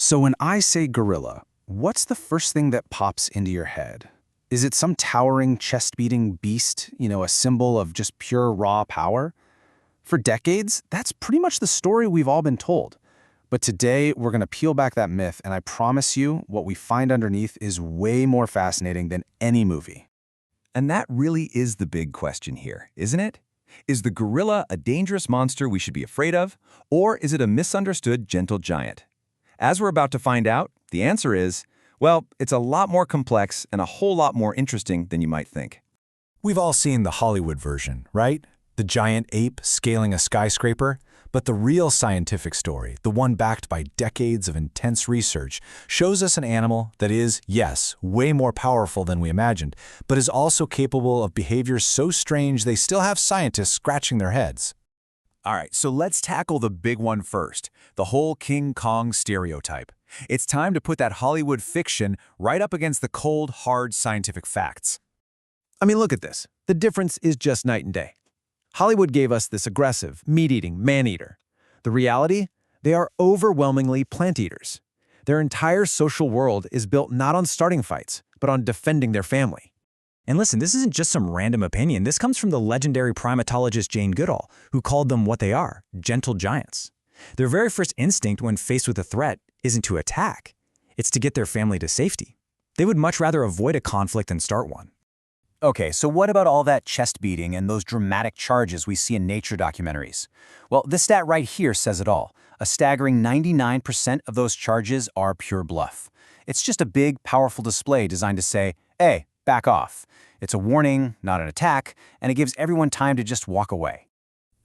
So when I say gorilla, what's the first thing that pops into your head? Is it some towering, chest-beating beast, a symbol of just pure raw power? For decades, that's pretty much the story we've all been told. But today, we're going to peel back that myth, and I promise you, what we find underneath is way more fascinating than any movie. And that really is the big question here, isn't it? Is the gorilla a dangerous monster we should be afraid of, or is it a misunderstood gentle giant? As we're about to find out, the answer is, well, it's a lot more complex and a whole lot more interesting than you might think. We've all seen the Hollywood version, right? The giant ape scaling a skyscraper. But the real scientific story, the one backed by decades of intense research, shows us an animal that is, yes, way more powerful than we imagined, but is also capable of behaviors so strange they still have scientists scratching their heads. All right, so let's tackle the big one first, the whole King Kong stereotype. It's time to put that Hollywood fiction right up against the cold, hard scientific facts. I mean, look at this. The difference is just night and day. Hollywood gave us this aggressive, meat-eating man-eater. The reality? They are overwhelmingly plant-eaters. Their entire social world is built not on starting fights, but on defending their family. And listen, this isn't just some random opinion. This comes from the legendary primatologist Jane Goodall, who called them what they are, gentle giants. Their very first instinct when faced with a threat isn't to attack. It's to get their family to safety. They would much rather avoid a conflict than start one. Okay, so what about all that chest beating and those dramatic charges we see in nature documentaries? Well, this stat right here says it all. A staggering 99% of those charges are pure bluff. It's just a big, powerful display designed to say, hey, back off. It's a warning, not an attack, and it gives everyone time to just walk away.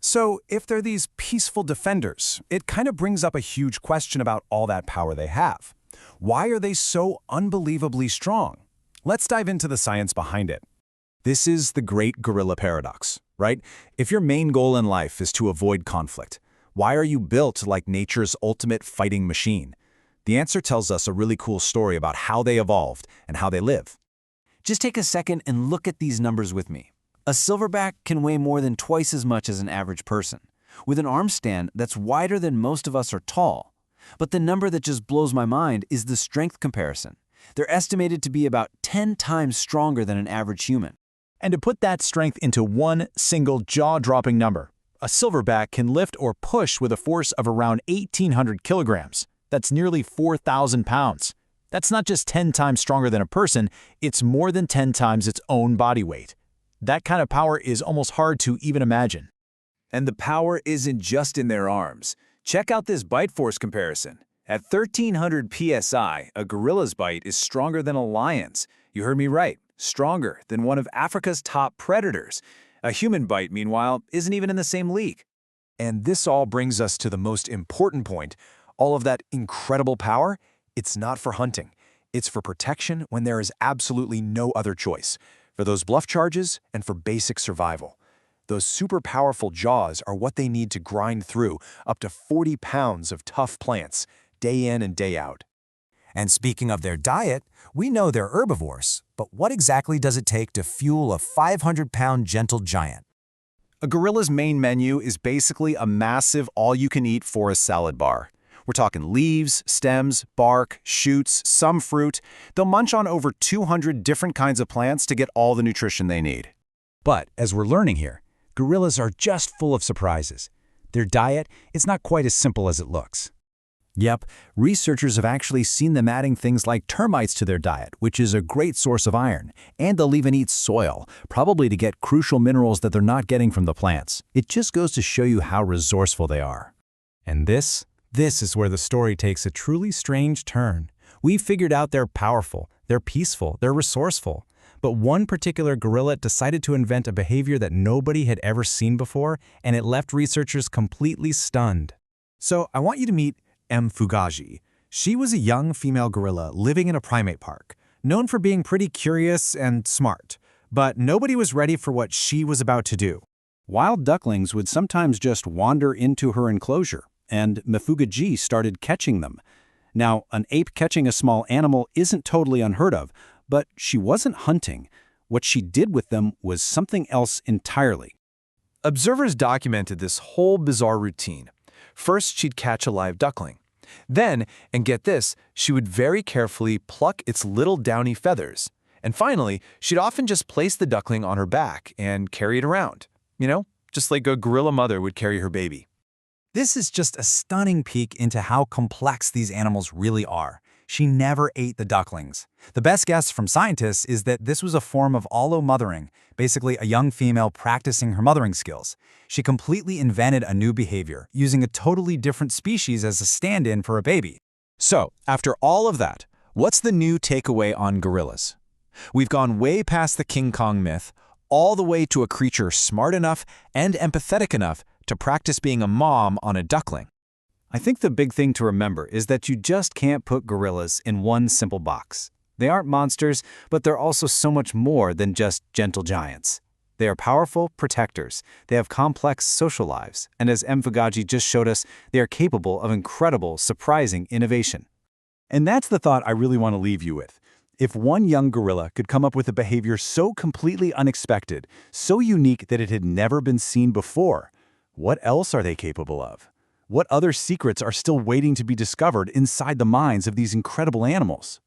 So, if they're these peaceful defenders, it kind of brings up a huge question about all that power they have. Why are they so unbelievably strong? Let's dive into the science behind it. This is the great gorilla paradox, right? If your main goal in life is to avoid conflict, why are you built like nature's ultimate fighting machine? The answer tells us a really cool story about how they evolved and how they live. Just take a second and look at these numbers with me. A silverback can weigh more than twice as much as an average person, with an arm span that's wider than most of us are tall. But the number that just blows my mind is the strength comparison. They're estimated to be about 10 times stronger than an average human. And to put that strength into one single jaw-dropping number, a silverback can lift or push with a force of around 1,800 kilograms. That's nearly 4,000 pounds. That's not just 10 times stronger than a person, it's more than 10 times its own body weight. That kind of power is almost hard to even imagine. And the power isn't just in their arms. Check out this bite force comparison. At 1,300 psi, a gorilla's bite is stronger than a lion's. You heard me right. Stronger than one of Africa's top predators. A human bite, meanwhile, isn't even in the same league. And this all brings us to the most important point. All of that incredible power, it's not for hunting. It's for protection when there is absolutely no other choice. For those bluff charges and for basic survival. Those super powerful jaws are what they need to grind through up to 40 pounds of tough plants, day in and day out. And speaking of their diet, we know they're herbivores, but what exactly does it take to fuel a 500-pound gentle giant? A gorilla's main menu is basically a massive all-you-can-eat forest salad bar. We're talking leaves, stems, bark, shoots, some fruit. They'll munch on over 200 different kinds of plants to get all the nutrition they need. But as we're learning here, gorillas are just full of surprises. Their diet is not quite as simple as it looks. Yep, researchers have actually seen them adding things like termites to their diet, which is a great source of iron, and they'll even eat soil, probably to get crucial minerals that they're not getting from the plants. It just goes to show you how resourceful they are. And this is where the story takes a truly strange turn. We've figured out they're powerful, they're peaceful, they're resourceful. But one particular gorilla decided to invent a behavior that nobody had ever seen before, and it left researchers completely stunned. So I want you to meet M. Fugaji. She was a young female gorilla living in a primate park, known for being pretty curious and smart. But nobody was ready for what she was about to do. Wild ducklings would sometimes just wander into her enclosure, and Mfugaji started catching them. Now, an ape catching a small animal isn't totally unheard of, but she wasn't hunting. What she did with them was something else entirely. Observers documented this whole bizarre routine. First, she'd catch a live duckling. Then, and get this, she would very carefully pluck its little downy feathers. And finally, she'd often just place the duckling on her back and carry it around. Just like a gorilla mother would carry her baby. This is just a stunning peek into how complex these animals really are. She never ate the ducklings. The best guess from scientists is that this was a form of allo-mothering, basically a young female practicing her mothering skills. She completely invented a new behavior, using a totally different species as a stand-in for a baby. So, after all of that, what's the new takeaway on gorillas? We've gone way past the King Kong myth, all the way to a creature smart enough and empathetic enough to practice being a mom on a duckling. I think the big thing to remember is that you just can't put gorillas in one simple box. They aren't monsters, but they're also so much more than just gentle giants. They are powerful protectors. They have complex social lives. And as Fugaji just showed us, they are capable of incredible, surprising innovation. And that's the thought I really want to leave you with. If one young gorilla could come up with a behavior so completely unexpected, so unique that it had never been seen before, what else are they capable of? What other secrets are still waiting to be discovered inside the minds of these incredible animals?